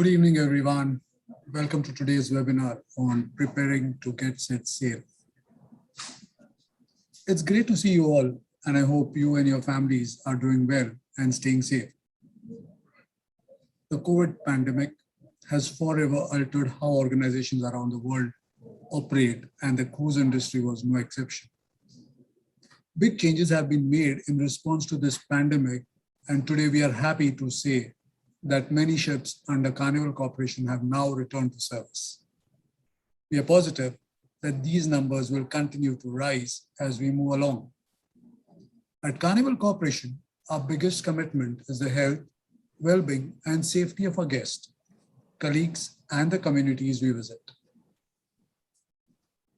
Good evening, everyone. Welcome to today's webinar on preparing to get set safe. It's great to see you all, and I hope you and your families are doing well and staying safe. The COVID pandemic has forever altered how organizations around the world operate, and the cruise industry was no exception. Big changes have been made in response to this pandemic, and today we are happy to say that many ships under Carnival Corporation have now returned to service. We are positive that these numbers will continue to rise as we move along. At Carnival Corporation, our biggest commitment is the health, well-being, and safety of our guests, colleagues, and the communities we visit.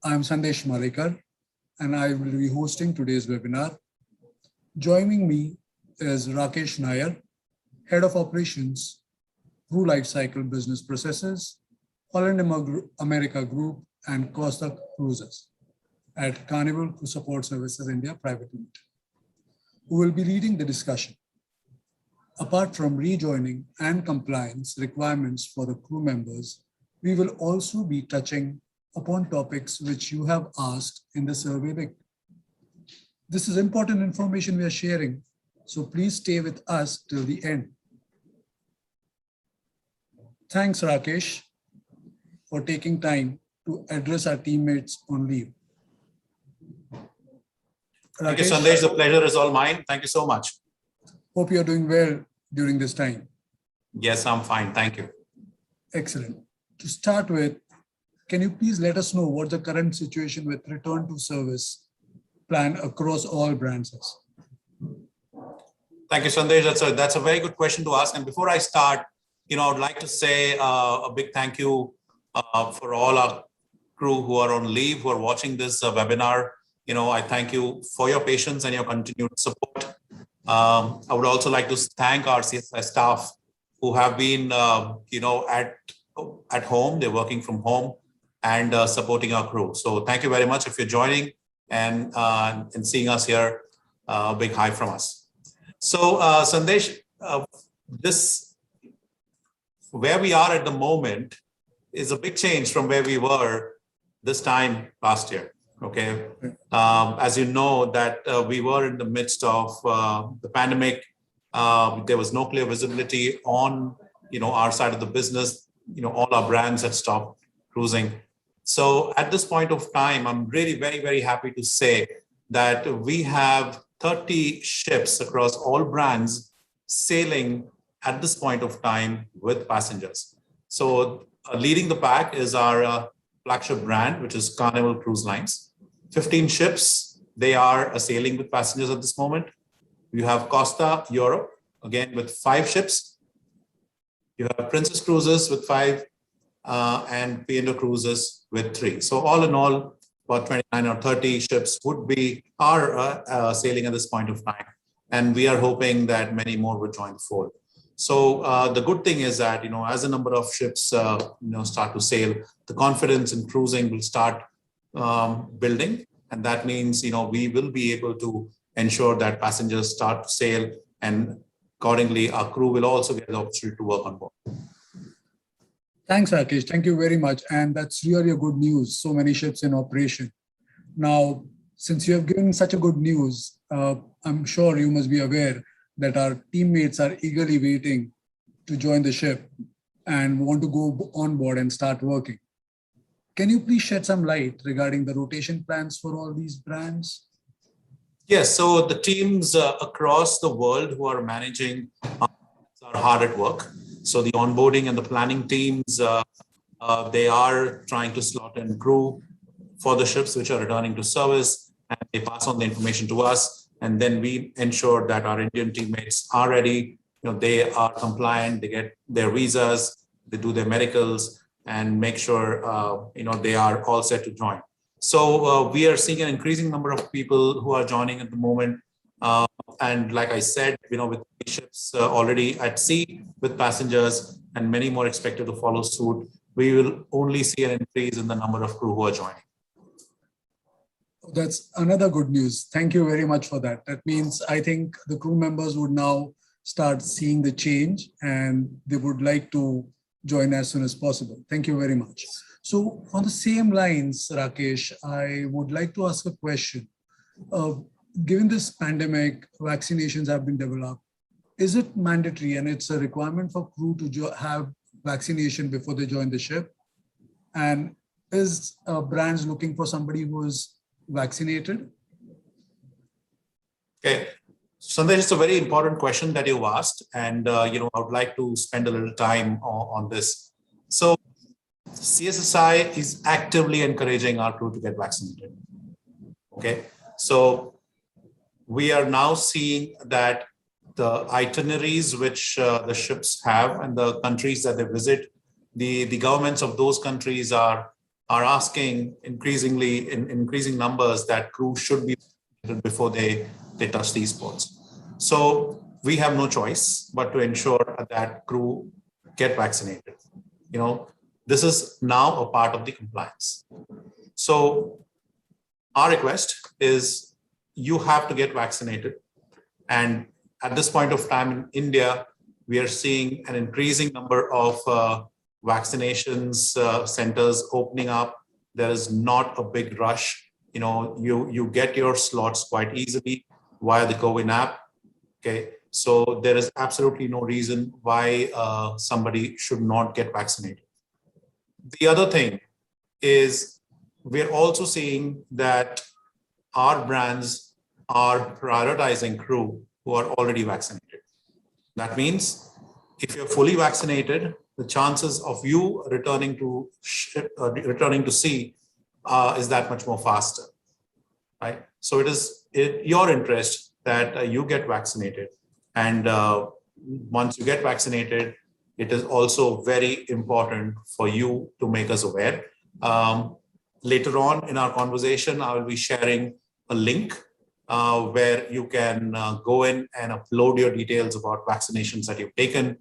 I am Sandesh Malekar, and I will be hosting today's webinar. Joining me is Rakesh Nair, Head of Operations, Crew Lifecycle Business Processes, Holland America Group, and Costa Cruises at Carnival Support Services India Private Limited, who will be leading the discussion. Apart from rejoining and compliance requirements for the crew members, we will also be touching upon topics which you have asked in the survey link. This is important information we are sharing, so please stay with us till the end. Thanks, Rakesh, for taking time to address our teammates on leave. Thank you, Sandesh. The pleasure is all mine. Thank you so much. Hope you're doing well during this time. Yes, I'm fine. Thank you. Excellent. To start with, can you please let us know what the current situation with return to service plan across all brands is? Thank you, Sandesh. That's a very good question to ask. And before I start, I would like to say a big thank you for all our crew who are on leave, who are watching this webinar. I thank you for your patience and your continued support. I would also like to thank our CSSI staff who have been, at home. They're working from home and supporting our crew. So thank you very much if you're joining and seeing us here. Big hi from us. So Sandesh, where we are at the moment is a big change from where we were this time last year. Okay, as you know that we were in the midst of the pandemic. There was no clear visibility on our side of the business. All our brands had stopped cruising. So at this point of time, I'm really very, very happy to say that we have 30 ships across all brands sailing at this point of time with passengers. So leading the pack is our flagship brand, which is Carnival Cruise Lines. 15 ships, they are sailing with passengers at this moment. You have Costa Europe, again with 5 ships. You have Princess Cruises with 5 and P&O Cruises with 3. So all in all, about 29 or 30 ships are sailing at this point of time. And we are hoping that many more will join the fold. So the good thing is that, as the number of ships, start to sail, the confidence in cruising will start building. And that means, we will be able to ensure that passengers start to sail, and accordingly, our crew will also get the opportunity to work on board. Thanks, Rakesh. Thank you very much. And that's really a good news. So many ships in operation. Now, since you have given such a good news, I'm sure you must be aware that our teammates are eagerly waiting to join the ship and want to go on board and start working. Can you please shed some light regarding the rotation plans for all these brands? Yes, so the teams across the world who are managing are hard at work. So the onboarding and the planning teams, they are trying to slot in crew for the ships which are returning to service, and they pass on the information to us. And then we ensure that our Indian teammates are ready, they are compliant, they get their visas, they do their medicals, and make sure, they are all set to join. So we are seeing an increasing number of people who are joining at the moment. And like I said, with ships already at sea with passengers and many more expected to follow suit, we will only see an increase in the number of crew who are joining. That's another good news. Thank you very much for that. That means I think the crew members would now start seeing the change, and they would like to join as soon as possible. Thank you very much. So on the same lines, Rakesh, I would like to ask a question. Uh, Given this pandemic, vaccinations have been developed. Is it mandatory and it's a requirement for crew to have vaccination before they join the ship? And is brands looking for somebody who is vaccinated? Okay. Sandesh, it's a very important question that you asked, and I would like to spend a little time on this. So, CSSI is actively encouraging our crew to get vaccinated. Okay, so we are now seeing that the itineraries which the ships have and the countries that they visit, the governments of those countries are asking increasingly in increasing numbers that crew should be vaccinated before they touch these ports. So we have no choice but to ensure that crew get vaccinated. This is now a part of the compliance. So our request is you have to get vaccinated. And at this point of time in India, we are seeing an increasing number of vaccinations centers opening up. There is not a big rush. You get your slots quite easily via the CoWIN app. Okay, so there is absolutely no reason why somebody should not get vaccinated. The other thing is we're also seeing that our brands are prioritizing crew who are already vaccinated. That means if you're fully vaccinated, the chances of you returning to sea is that much more faster, right? So it is your interest that you get vaccinated, and once you get vaccinated, it is also very important for you to make us aware. Later on in our conversation, I will be sharing a link where you can go in and upload your details about vaccinations that you've taken.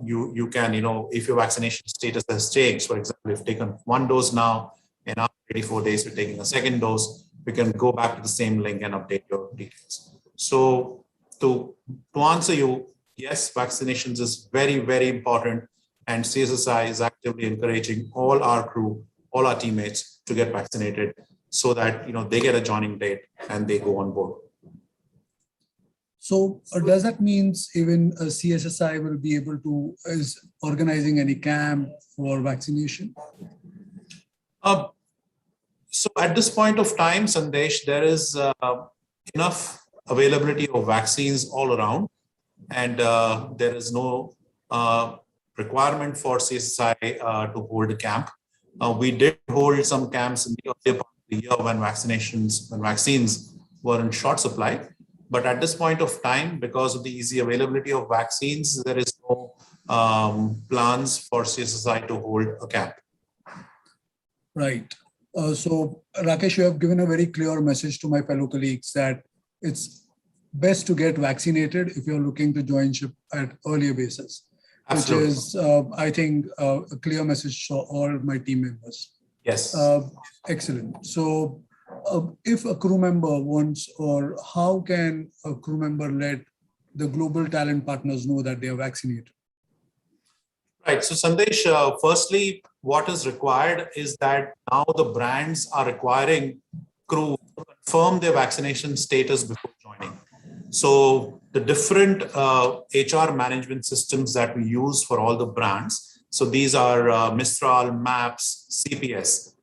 You can, if your vaccination status has changed, for example, you've taken 1 dose now, and after 84 days, you're taking a second dose, we can go back to the same link and update your details. So to answer you, yes, vaccinations is very, very important, and CSSI is actively encouraging all our crew, all our teammates to get vaccinated so that they get a joining date and they go on board. So does that mean even CSSI will be able to is organizing any camp for vaccination? So at this point of time, Sandesh, there is enough availability of vaccines all around, and there is no requirement for CSSI to hold a camp. We did hold some camps in the earlier part of the year when vaccines were in short supply. But at this point of time, because of the easy availability of vaccines, there is no plans for CSSI to hold a camp. Right. So Rakesh, you have given a very clear message to my fellow colleagues that it's best to get vaccinated if you're looking to join ship at earlier basis. Absolutely. Which is, I think, a clear message to all my team members. Yes. Excellent. So if a crew member wants, or how can a crew member let the global talent partners know that they are vaccinated? Right. So Sandesh, firstly, what is required is that now the brands are requiring crew to confirm their vaccination status before joining. So the different HR management systems that we use for all the brands, so these are Mistral, MAPS, CPS.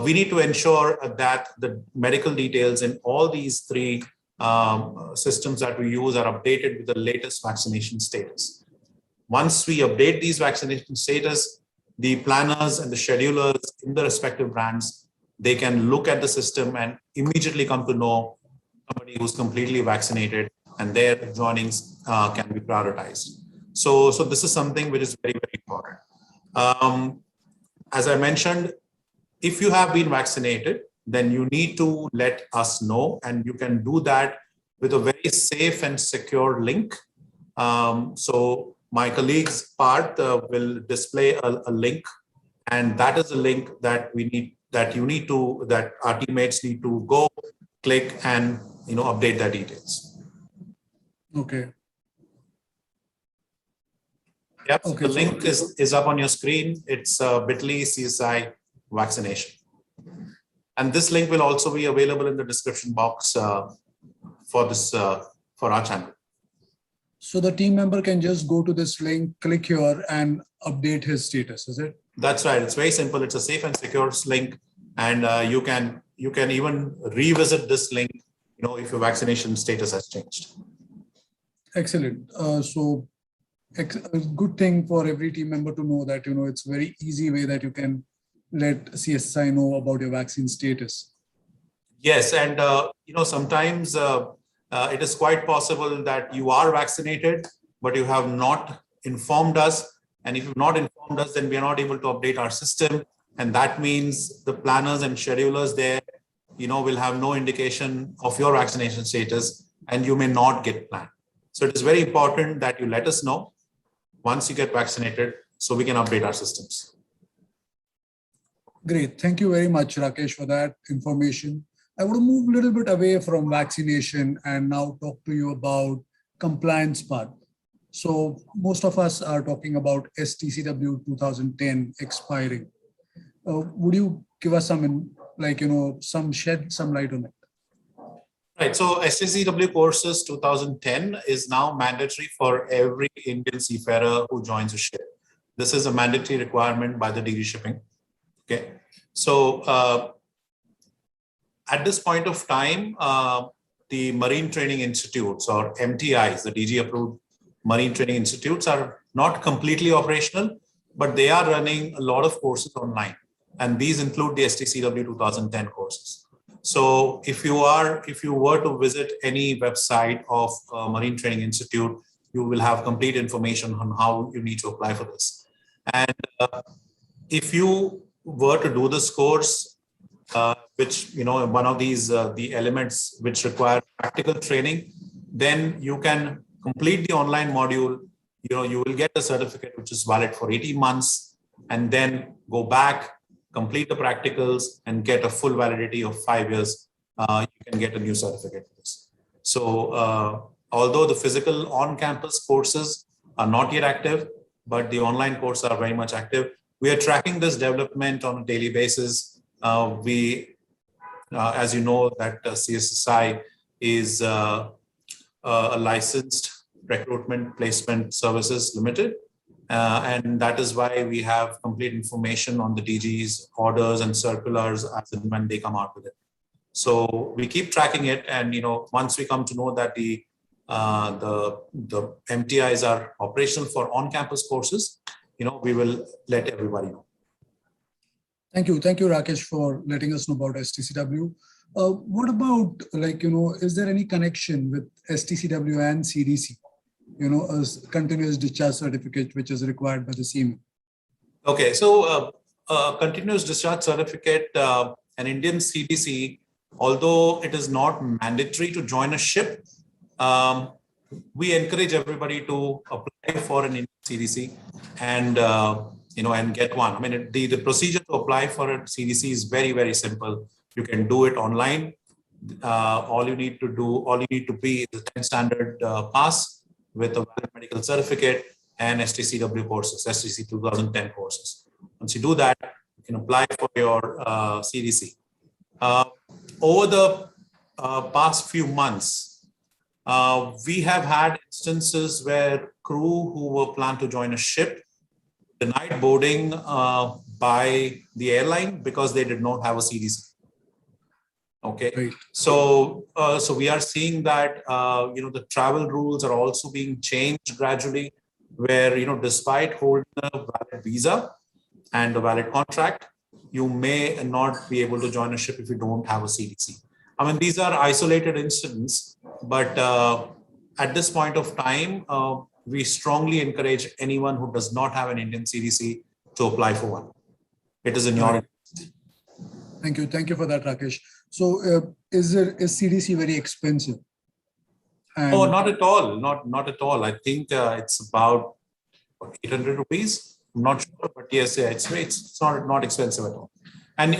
We need to ensure that the medical details in all these three systems that we use are updated with the latest vaccination status. Once we update these vaccination status, the planners and the schedulers in the respective brands, they can look at the system and immediately come to know somebody who's completely vaccinated, and their joinings can be prioritized. So this is something which is very, very important. As I mentioned, if you have been vaccinated, then you need to let us know, and you can do that with a very safe and secure link. So my colleague's part will display a link, and that is a link that that our teammates need to go, click, and update their details. Okay. Yep. So Okay, the so link is up on your screen. It's bit.ly CSI vaccination. And this link will also be available in the description box for this for our channel. so the team member can just go to this link, click here, and update his status. Is it? That's right. It's very simple. It's a safe and secure link, and you can even revisit this link. If your vaccination status has changed. Excellent. So a good thing for every team member to know that it's a very easy way that you can let CSSI know about your vaccine status. Yes, and sometimes it is quite possible that you are vaccinated, but you have not informed us. And if you've not informed us, then we are not able to update our system. And that means the planners and schedulers there, will have no indication of your vaccination status, and you may not get planned. So it is very important that you let us know once you get vaccinated so we can update our systems. Great. Thank you very much, Rakesh, for that information. I want to move a little bit away from vaccination and now talk to you about compliance part. So most of us are talking about STCW 2010 expiring. Would you give us shed some light on it? Right. So STCW courses 2010 is now mandatory for every Indian seafarer who joins a ship. This is a mandatory requirement by the DG Shipping. Okay. So at this point of time, the Marine Training Institutes, or MTIs, the DG approved Marine Training Institutes, are not completely operational, but they are running a lot of courses online. And these include the STCW 2010 courses. So if you were to visit any website of Marine Training Institute, you will have complete information on how you need to apply for this. And if you were to do this course, which, one of these, the elements which require practical training, then you can complete the online module. You will get a certificate which is valid for 18 months, and then go back, complete the practicals, and get a full validity of 5 years. You can get a new certificate for this. So although the physical on-campus courses are not yet active, but the online courses are very much active. We are tracking this development on a daily basis. As you know, that CSSI is a licensed recruitment placement services limited. And that is why we have complete information on the DG's orders and circulars as and when they come out with it. So we keep tracking it, and once we come to know that the MTIs are operational for on-campus courses, we will let everybody know. Thank you, Rakesh, for letting us know about STCW. What about, is there any connection with STCW and CDC? A continuous discharge certificate, which is required by the seaman. Okay, so continuous discharge certificate, an Indian CDC, although it is not mandatory to join a ship, we encourage everybody to apply for an Indian CDC and and get one. I mean, the procedure to apply for a CDC is very, very simple. You can do it online. All you need to be is a 10 standard pass with a valid medical certificate and STCW courses, STC 2010 courses. Once you do that, you can apply for your CDC. Over the past few months, we have had instances where crew who were planned to join a ship denied boarding by the airline because they did not have a CDC. Okay, right. So we are seeing that the travel rules are also being changed gradually, where despite holding a valid visa and a valid contract, you may not be able to join a ship if you don't have a CDC. I mean, these are isolated incidents, but at this point of time, we strongly encourage anyone who does not have an Indian CDC to apply for one. It is in your interest. Thank you for that, Rakesh. So is CDC very expensive? And oh, not at all. Not at all. I think it's about 800 rupees. I'm not sure, but yes, it's not expensive at all. And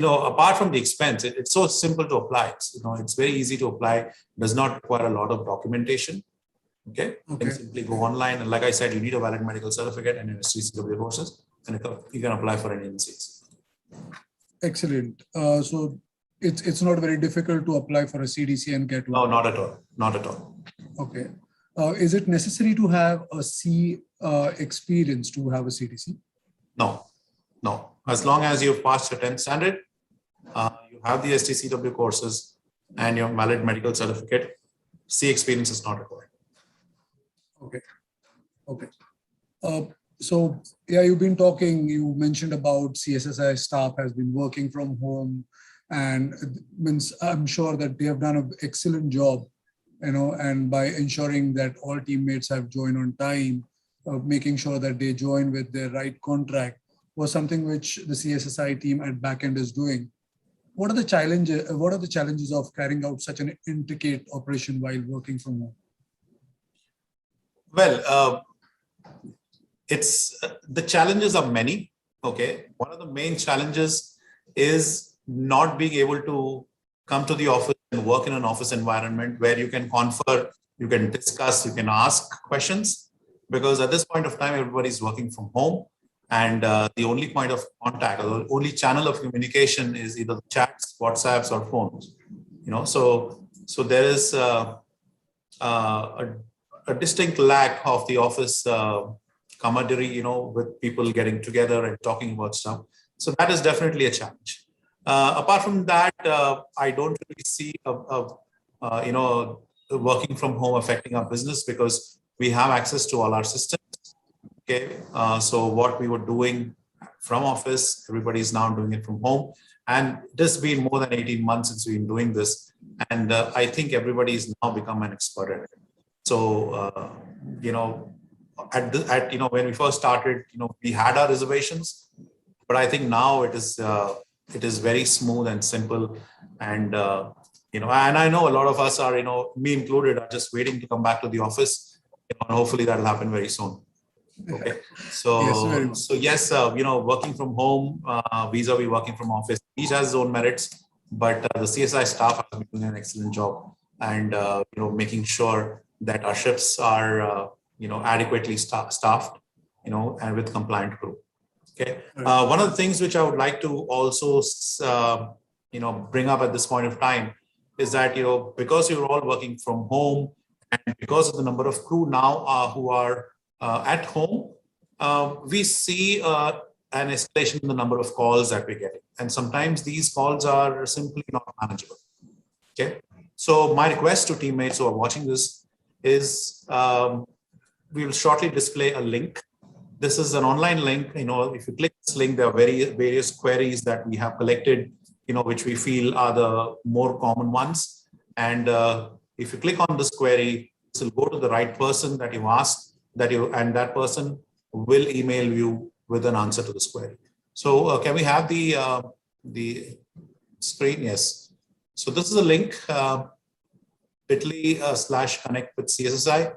apart from the expense, it's so simple to apply. It's very easy to apply. Does not require a lot of documentation. Okay, you Okay. can simply go online, and like I said, you need a valid medical certificate and your CCW courses, and you can apply for any seats. Excellent. So it's not very difficult to apply for a CDC and get No, one. not at all. Not at all. Okay. Is it necessary to have a C experience to have a CDC? No, no. As long as you've passed your 10th standard, you have the STCW courses and your valid medical certificate, C experience is not required. Okay. Okay. So yeah, you've been talking, you mentioned about CSSI staff has been working from home, and means I'm sure that they have done an excellent job, and by ensuring that all teammates have joined on time, making sure that they join with their right contract was something which the CSSI team at backend is doing. What are the challenges? What are the challenges of carrying out such an intricate operation while working from home? Well, it's the challenges are many. Okay, one of the main challenges is not being able to come to the office and work in an office environment where you can confer, you can discuss, you can ask questions, because at this point of time everybody's working from home, and the only point of contact or the only channel of communication is either chats, WhatsApps, or phones. So there is a distinct lack of the office camaraderie, with people getting together and talking about stuff. So that is definitely a challenge. Apart from that, I don't really see working from home affecting our business, because we have access to all our systems. Okay, so what we were doing from office, everybody is now doing it from home, and it has been more than 18 months since we've been doing this, and I think everybody is now become an expert at it. So when we first started, we had our reservations, but I think now it is very smooth and simple, and and I know a lot of us are, me included, are just waiting to come back to the office, and hopefully that'll happen very soon. Okay, so yes, working from home vis-a-vis working from office, each has its own merits, but the CSI staff have been doing an excellent job, and making sure that our ships are adequately staffed, and with compliant crew. Okay, one of the things which I would like to also bring up at this point of time is that because you're all working from home, and because of the number of crew now who are at home, we see an escalation in the number of calls that we're getting, and sometimes these calls are simply not manageable. Okay, so my request to teammates who are watching this is, we will shortly display a link. This is an online link. If you click this link, there are various queries that we have collected, which we feel are the more common ones. And if you click on this query, this will go to the right person that you asked, and that person will email you with an answer to this query. So can we have the screen? Yes. So this is a link, bit.ly/connect with CSSI.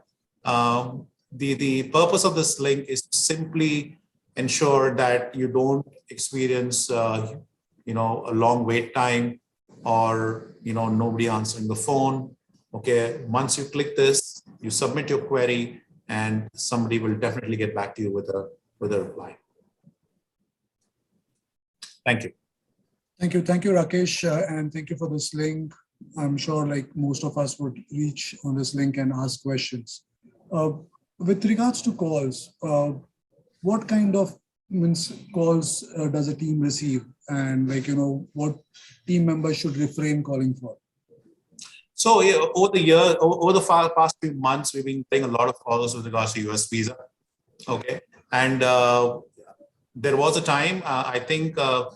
The purpose of this link is to simply ensure that you don't experience a long wait time, or nobody answering the phone. Okay, once you click this, you submit your query, and somebody will definitely get back to you with a reply. Thank you. Thank you, Rakesh, and thank you for this link. I'm sure like most of us would reach on this link and ask questions. With regards to calls, what kind of calls does a team receive, and what team members should refrain calling for? So over the past few months, we've been getting a lot of calls with regards to US visa. Okay, and there was a time, I think the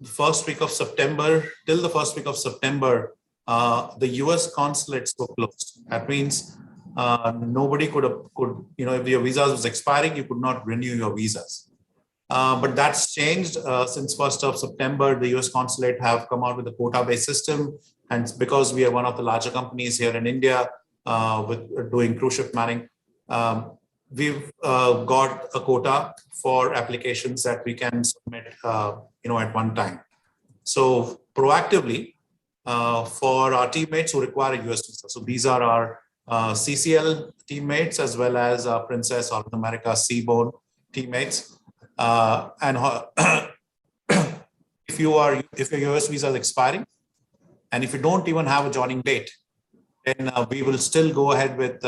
first week of September, till the first week of September, the US consulates were closed. That means nobody could, if your visa was expiring, you could not renew your visas. But that's changed since 1st of September. The US consulate have come out with a quota-based system, and because we are one of the larger companies here in India with doing cruise ship manning, we've got a quota for applications that we can submit, at one time. So proactively, for our teammates who require a US visa, so these are our CCL teammates as well as Princess or America Seaborne teammates. And if your US visa is expiring, and if you don't even have a joining date, then we will still go ahead with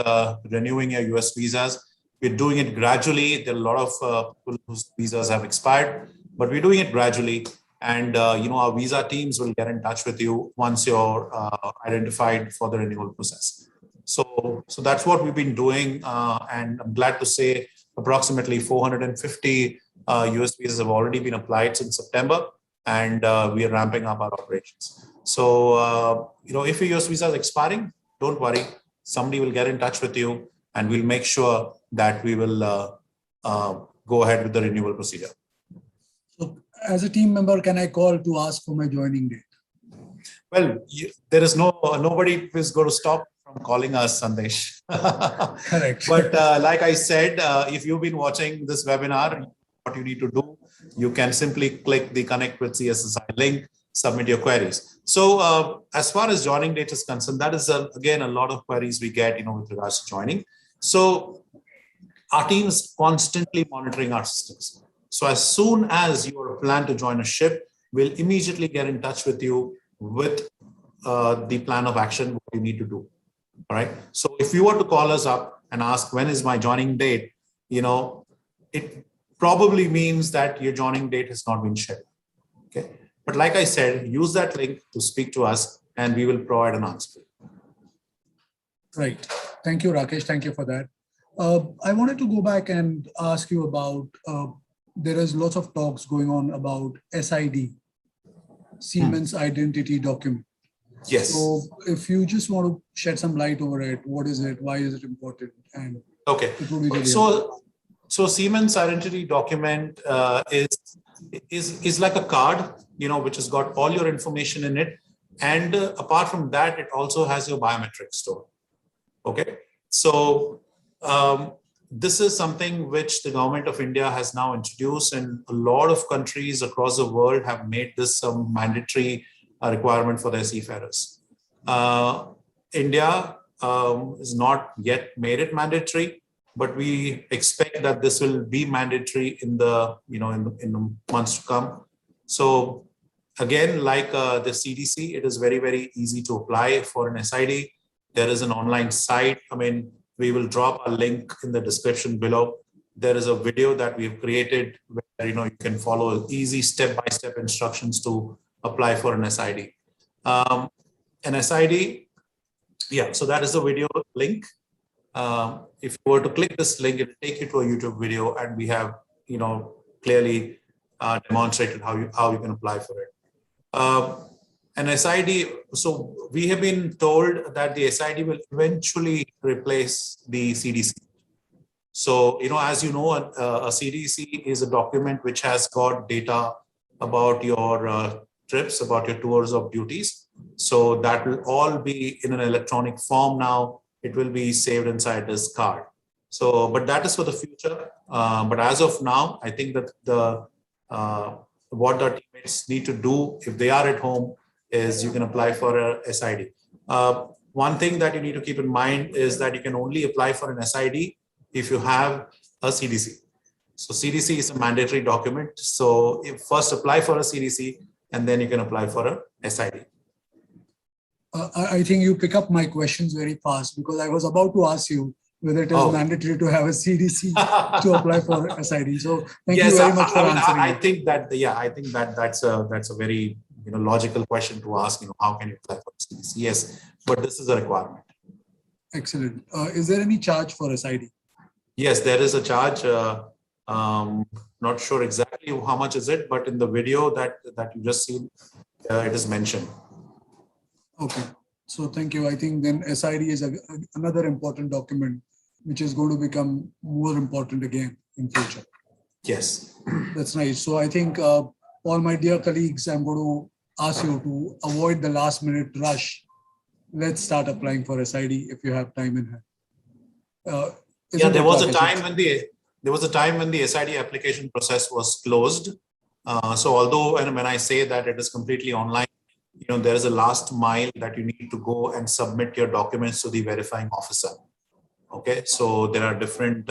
renewing your US visas. We're doing it gradually. There are a lot of people whose visas have expired, but we're doing it gradually. And our visa teams will get in touch with you once you're identified for the renewal process. So that's what we've been doing, and I'm glad to say approximately 450 US visas have already been applied since September, and we are ramping up our operations. So if your US visa is expiring, don't worry. Somebody will get in touch with you, and we'll make sure that we will go ahead with the renewal procedure. So, as a team member, can I call to ask for my joining date? Well, there is nobody who is going to stop from calling us, Sandesh. Correct. But like I said, if you've been watching this webinar, what you need to do, you can simply click the Connect with CSSI link, submit your queries. So as far as joining date is concerned, that is again a lot of queries we get, with regards to joining. So our team is constantly monitoring our systems. So as soon as you are planned to join a ship, we'll immediately get in touch with you with the plan of action, what you need to do. All right. So if you were to call us up and ask, when is my joining date? It probably means that your joining date has not been shared. Okay. But like I said, use that link to speak to us and we will provide an answer. Right. Thank you, Rakesh. Thank you for that. I wanted to go back and ask you about, there is lots of talks going on about SID, Siemens Identity Document. Yes. So if you just want to shed some light over it, what is it? Why is it important? And okay. It would be really helpful. So Siemens Identity Document is like a card, which has got all your information in it. And apart from that, it also has your biometrics stored. Okay. So this is something which the government of India has now introduced, and a lot of countries across the world have made this a mandatory requirement for their seafarers. India is not yet made it mandatory, but we expect that this will be mandatory in the in the months to come. So again, like the CDC, it is very, very easy to apply for an SID. There is an online site. We will drop a link in the description below. There is a video that we have created where you can follow easy step-by-step instructions to apply for an SID. An SID, yeah. So that is the video link. If you were to click this link, it will take you to a YouTube video, and we have clearly demonstrated how you can apply for it. An SID, so we have been told that the SID will eventually replace the CDC. So, as you know, a CDC is a document which has got data about your trips, about your tours of duties. So that will all be in an electronic form now. It will be saved inside this card. So, but that is for the future. But as of now, I think that what our teammates need to do if they are at home is you can apply for a SID. One thing that you need to keep in mind is that you can only apply for an SID if you have a CDC. So CDC is a mandatory document. So first apply for a CDC and then you can apply for a SID. I think you pick up my questions very fast, because I was about to ask you whether it is mandatory to have a CDC to apply for SID. So thank you very much for answering. I think that's a very logical question to ask. How can you apply for CDC? Yes, but this is a requirement. Excellent. Is there any charge for SID? Yes, there is a charge. Not sure exactly how much is it, but in the video that you just seen, it is mentioned. Okay, so thank you. I think then SID is another important document which is going to become more important again in future. Yes. That's nice. So I think all my dear colleagues, I'm going to ask you to avoid the last minute rush. Let's start applying for SID if you have time in hand. There was a time when the SID application process was closed. So although when I say that it is completely online, there is a last mile that you need to go and submit your documents to the verifying officer. Okay, so there are different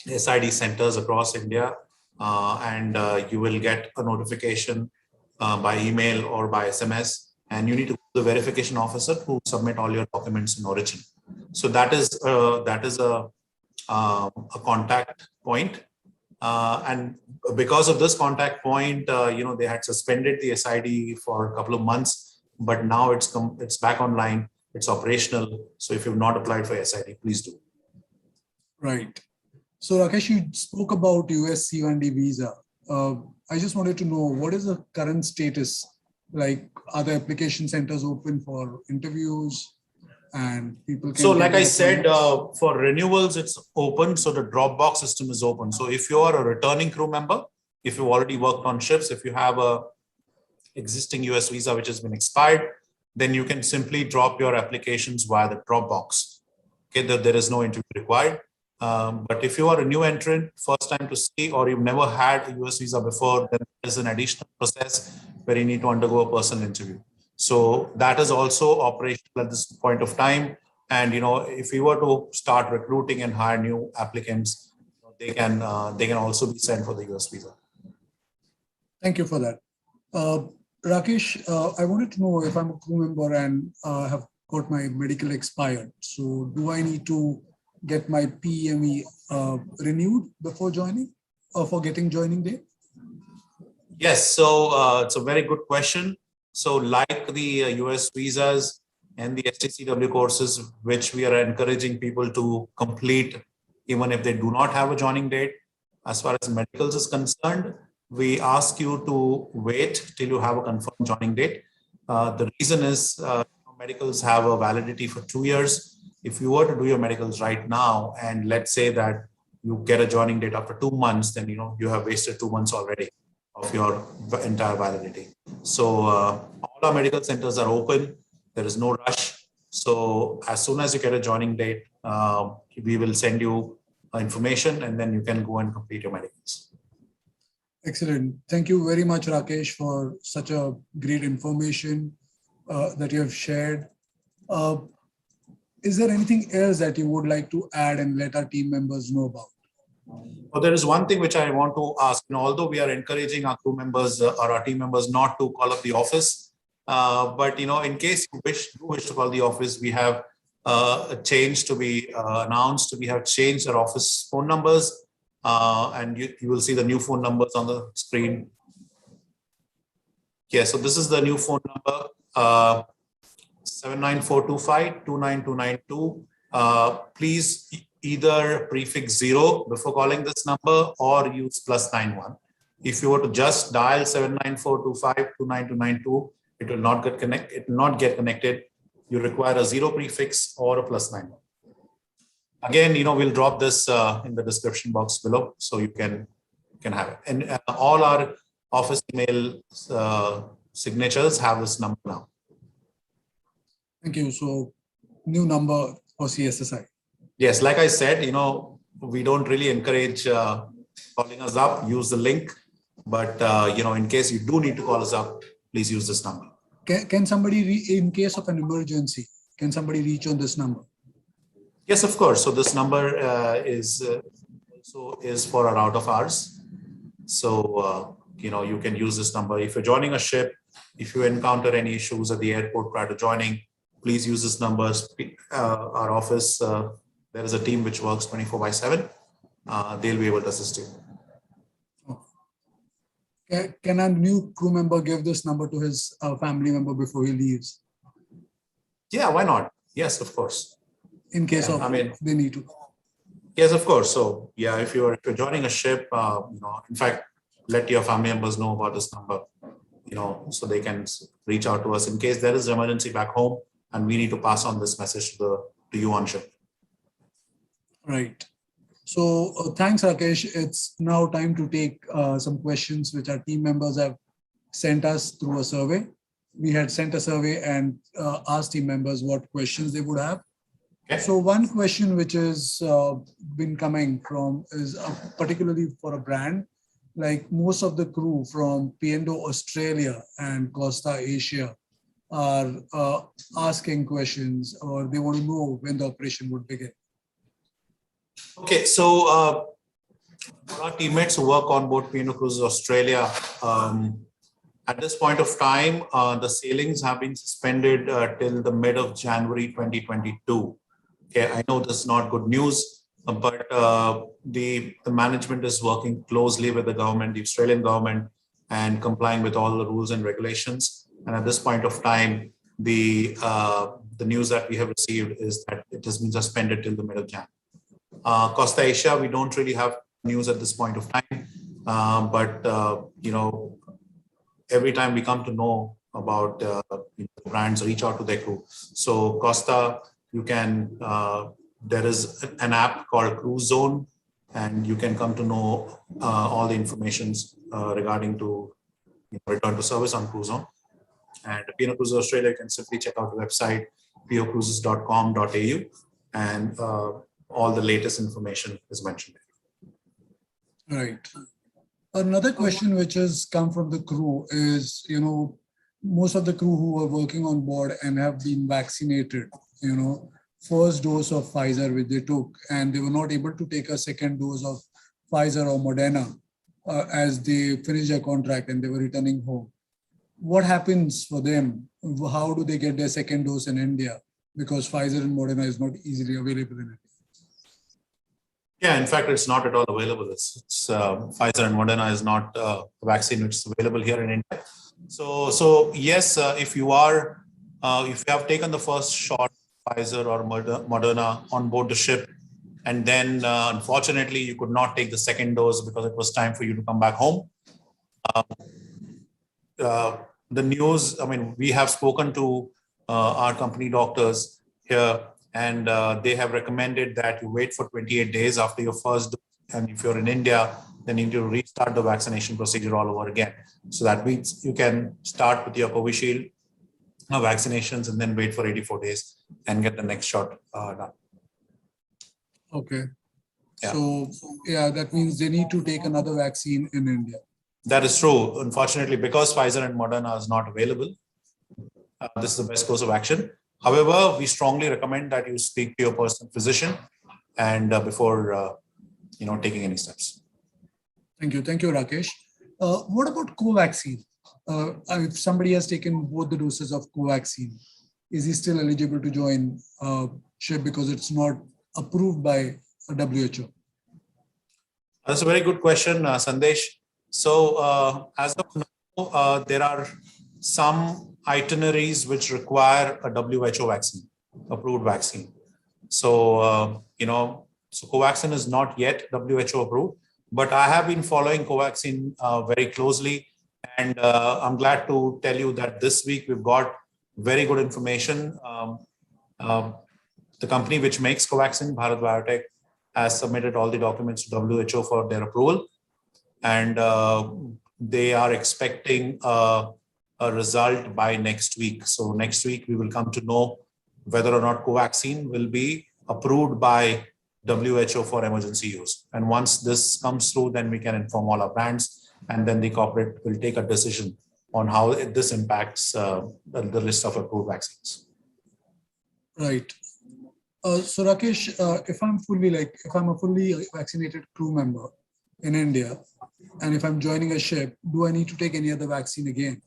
SID centers across India, and you will get a notification by email or by SMS, and you need to go to the verification officer to submit all your documents in origin. So that is a contact point, and because of this contact point, they had suspended the SID for a couple of months, but now it's back online, it's operational. So if you've not applied for SID, please do. Right. So Rakesh, you spoke about US C1D visa. I just wanted to know, what is the current status? Like, are the application centers open for interviews and people can? So like I said, for renewals, it's open. So the Dropbox system is open. So if you are a returning crew member, if you've already worked on ships, if you have a existing US visa which has been expired, then you can simply drop your applications via the Dropbox. Okay, there is no interview required. But if you are a new entrant, first time to see, or you've never had a US visa before, then there's an additional process where you need to undergo a personal interview. So that is also operational at this point of time. And if we were to start recruiting and hire new applicants, they can also be sent for the US visa. Thank you for that. Rakesh, I wanted to know, if I'm a crew member and have got my medical expired, so do I need to get my PME renewed before joining, or for getting joining date? Yes, so it's a very good question. So like the US visas and the STCW courses, which we are encouraging people to complete even if they do not have a joining date, as far as medicals is concerned, we ask you to wait till you have a confirmed joining date. The reason is medicals have a validity for 2 years. If you were to do your medicals right now, and let's say that you get a joining date after 2 months, then you have wasted 2 months already of your entire validity. So all our medical centers are open. There is no rush. So as soon as you get a joining date, we will send you information, and then you can go and complete your medicals. Excellent. Thank you very much, Rakesh, for such a great information that you have shared. Is there anything else that you would like to add and let our team members know about? Well, there is one thing which I want to ask. Although we are encouraging our crew members or our team members not to call up the office, but in case you wish to call the office, we have a change to be announced. We have changed our office phone numbers, and you will see the new phone numbers on the screen. Yeah, so this is the new phone number, 79425-29292. Please either prefix 0 before calling this number or use +91. If you were to just dial 79425-29292, it will not get connected. You require a 0 prefix or a +91. Again, we'll drop this in the description box below, so you can have it. And all our office email signatures have this number now. Thank you. So, new number for CSSI. Yes, like I said, we don't really encourage calling us up. Use the link, but in case you do need to call us up, please use this number. Can somebody, in case of an emergency, can somebody reach on this number? Yes, of course. So this number is for our out of hours. So you can use this number if you're joining a ship. If you encounter any issues at the airport prior to joining, please use this number. Our office, there is a team which works 24/7. They'll be able to assist you. Can a new crew member give this number to his family member before he leaves? Yeah, why not? Yes, of course. In case they need to. Yes, of course. So yeah, if you're joining a ship, in fact, let your family members know about this number, so they can reach out to us in case there is an emergency back home and we need to pass on this message to you on ship. Right. So thanks, Rakesh. It's now time to take some questions which our team members have sent us through a survey. We had sent a survey and asked team members what questions they would have. Okay. So one question which has been coming from is particularly for a brand. like most of the crew from P&O Australia and Costa Asia are asking questions, or they want to know when the operation would begin. Okay, so for our teammates who work on board P&O Cruises Australia, at this point of time, the sailings have been suspended till the mid of January 2022. Okay, I know this is not good news, but the management is working closely with the government, the Australian government, and complying with all the rules and regulations. And at this point of time, the news that we have received is that it has been suspended till the mid of Jan. Costa Asia, we don't really have news at this point of time, but you know, every time we come to know about brands, reach out to their crew. So Costa, you can, there is an app called Cruise Zone, and you can come to know all the information regarding to return to service on Cruise Zone. And P&O Cruises Australia, you can simply check out the website, pocruises.com.au, and all the latest information is mentioned there. Right. Another question which has come from the crew is, you know, most of the crew who are working on board and have been vaccinated, you know, first dose of Pfizer which they took, and they were not able to take a second dose of Pfizer or Moderna as they finished their contract and they were returning home. What happens for them? How do they get their second dose in India? Because Pfizer and Moderna is not easily available in India. Yeah, in fact, it's not at all available. It's Pfizer and Moderna is not a vaccine which is available here in India. So yes, if you have taken the first shot, Pfizer or Moderna on board the ship, and then unfortunately you could not take the second dose because it was time for you to come back home. The news, I mean, we have spoken to our company doctors here, and they have recommended that you wait for 28 days after your first dose. And if you're in India, then you need to restart the vaccination procedure all over again. So that means you can start with your Covishield vaccinations and then wait for 84 days and get the next shot done. Okay. Yeah. So, yeah, that means they need to take another vaccine in India. That is true. Unfortunately, because Pfizer and Moderna is not available, this is the best course of action. However, we strongly recommend that you speak to your personal physician and before taking any steps. Thank you, Rakesh. What about Covaxin? If somebody has taken both the doses of Covaxin, is he still eligible to join ship because it's not approved by WHO? That's a very good question, Sandesh. So as of now, there are some itineraries which require a WHO vaccine, approved vaccine. So, so Covaxin is not yet WHO approved, but I have been following Covaxin very closely. And I'm glad to tell you that this week we've got very good information. The company which makes Covaxin, Bharat Biotech, has submitted all the documents to WHO for their approval. And they are expecting a result by next week. So next week we will come to know whether or not Covaxin will be approved by WHO for emergency use. And once this comes through, then we can inform all our brands, and then the corporate will take a decision on how this impacts the list of approved vaccines. Right. So Rakesh, if I'm a fully vaccinated crew member in India, and if I'm joining a ship, do I need to take any other vaccine again?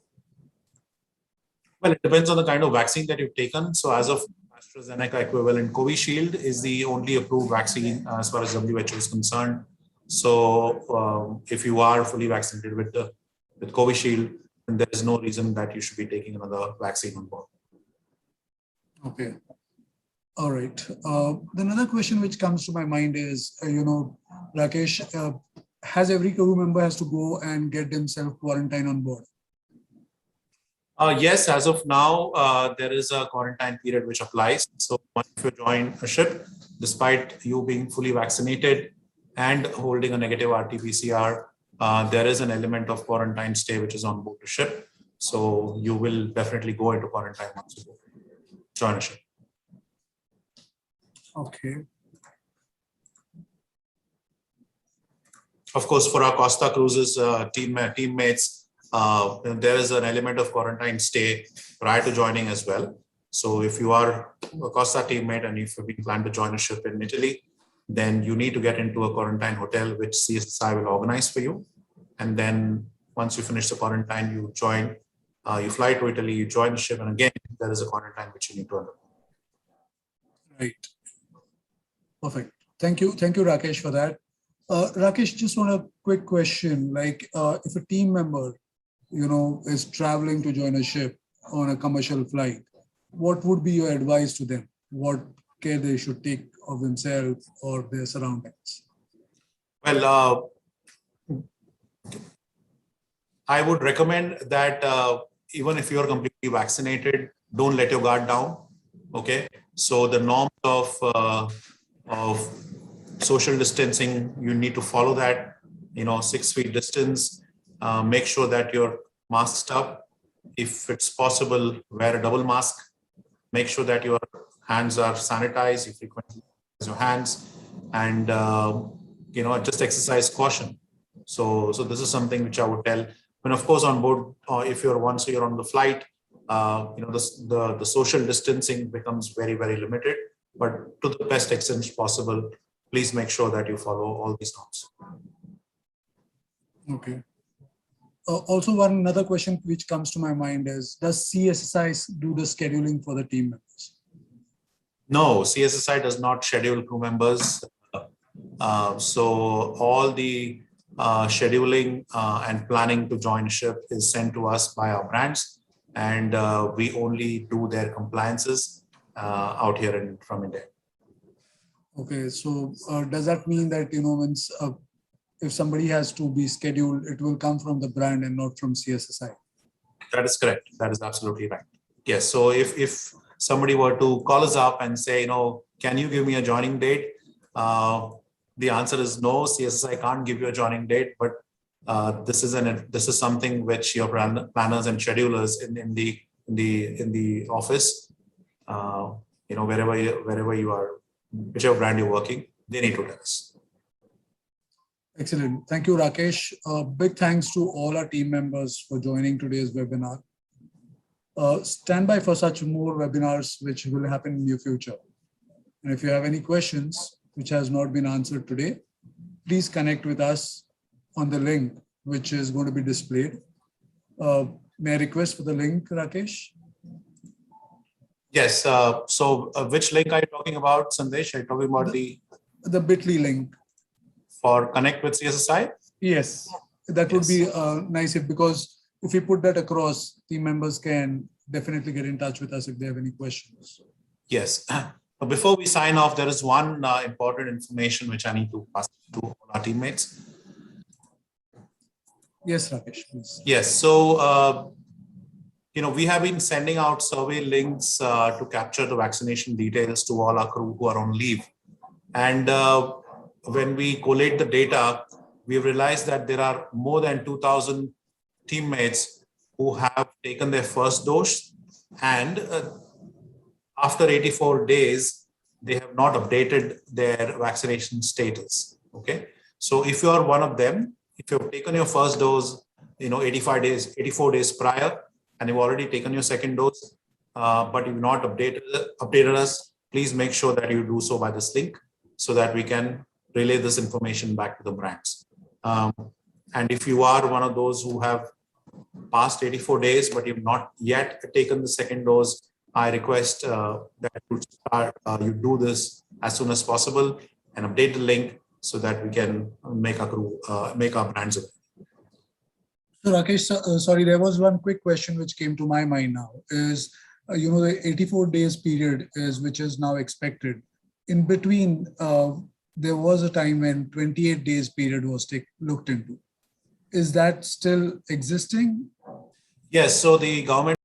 Well, it depends on the kind of vaccine that you've taken. So as of AstraZeneca equivalent, Covishield is the only approved vaccine as far as WHO is concerned. So if you are fully vaccinated with Covishield, then there is no reason that you should be taking another vaccine on board. Okay. All right. The another question which comes to my mind is, Rakesh, has every crew member has to go and get themselves quarantined on board? Yes, as of now, there is a quarantine period which applies. So once you join a ship, despite you being fully vaccinated and holding a negative RT-PCR, there is an element of quarantine stay which is on board the ship. So you will definitely go into quarantine once you join a ship. Okay. Of course, for our Costa Cruises teammates, there is an element of quarantine stay prior to joining as well. So if you are a Costa teammate and if you plan to join a ship in Italy, then you need to get into a quarantine hotel, which CSSI will organize for you. And then once you finish the quarantine, you join, you fly to Italy, you join the ship, and again, there is a quarantine which you need to undergo. Right. Perfect. Thank you, Rakesh, for that. Rakesh, just want a quick question. Like, if a team member, is traveling to join a ship on a commercial flight, what would be your advice to them? What care they should take of themselves or their surroundings? Well, I would recommend that even if you are completely vaccinated, don't let your guard down. Okay, so the norms of social distancing, you need to follow that. 6 feet distance. Make sure that you're masked up. If it's possible, wear a double mask. Make sure that your hands are sanitized. You frequently use your hands, and just exercise caution. So this is something which I would tell. And of course, on board, if you're on the flight, the social distancing becomes very, very limited. But to the best extent possible, please make sure that you follow all these norms. Okay. Also, another question which comes to my mind is, does CSSI do the scheduling for the team members? No, CSSI does not schedule crew members. So all the scheduling and planning to join a ship is sent to us by our brands, and we only do their compliances out here from India. Okay, so does that mean that if somebody has to be scheduled, it will come from the brand and not from CSSI? That is correct. That is absolutely right. Yes. So if somebody were to call us up and say, can you give me a joining date? The answer is no. CSSI can't give you a joining date, but this is something which your planners and schedulers in the office, wherever you are, whichever brand you're working, they need to tell us. Excellent. Thank you, Rakesh. Big thanks to all our team members for joining today's webinar. Stand by for such more webinars which will happen in the near future. And if you have any questions which has not been answered today, please connect with us on the link which is going to be displayed. May I request for the link, Rakesh? Yes. So which link are you talking about, Sandesh? Are you talking about the bit.ly link? For Connect with CSSI? Yes, that would be nice because if we put that across, team members can definitely get in touch with us if they have any questions. Yes. Before we sign off, there is one important information which I need to pass to all our teammates. Yes, Rakesh, please. Yes. So, we have been sending out survey links to capture the vaccination details to all our crew who are on leave. And when we collate the data, we realized that there are more than 2,000 teammates who have taken their first dose, and after 84 days, they have not updated their vaccination status. Okay. So if you are one of them, if you've taken your first dose, 84 days prior, and you've already taken your second dose, but you've not updated us, please make sure that you do so by this link so that we can relay this information back to the brands. And if you are one of those who have passed 84 days, but you've not yet taken the second dose, I request that you do this as soon as possible and update the link so that we can make our brands available. So Rakesh, sorry, there was one quick question which came to my mind now is, the 84 days period which is now expected. In between, there was a time when 28 days period was looked into. Is that still existing? Yes. So the government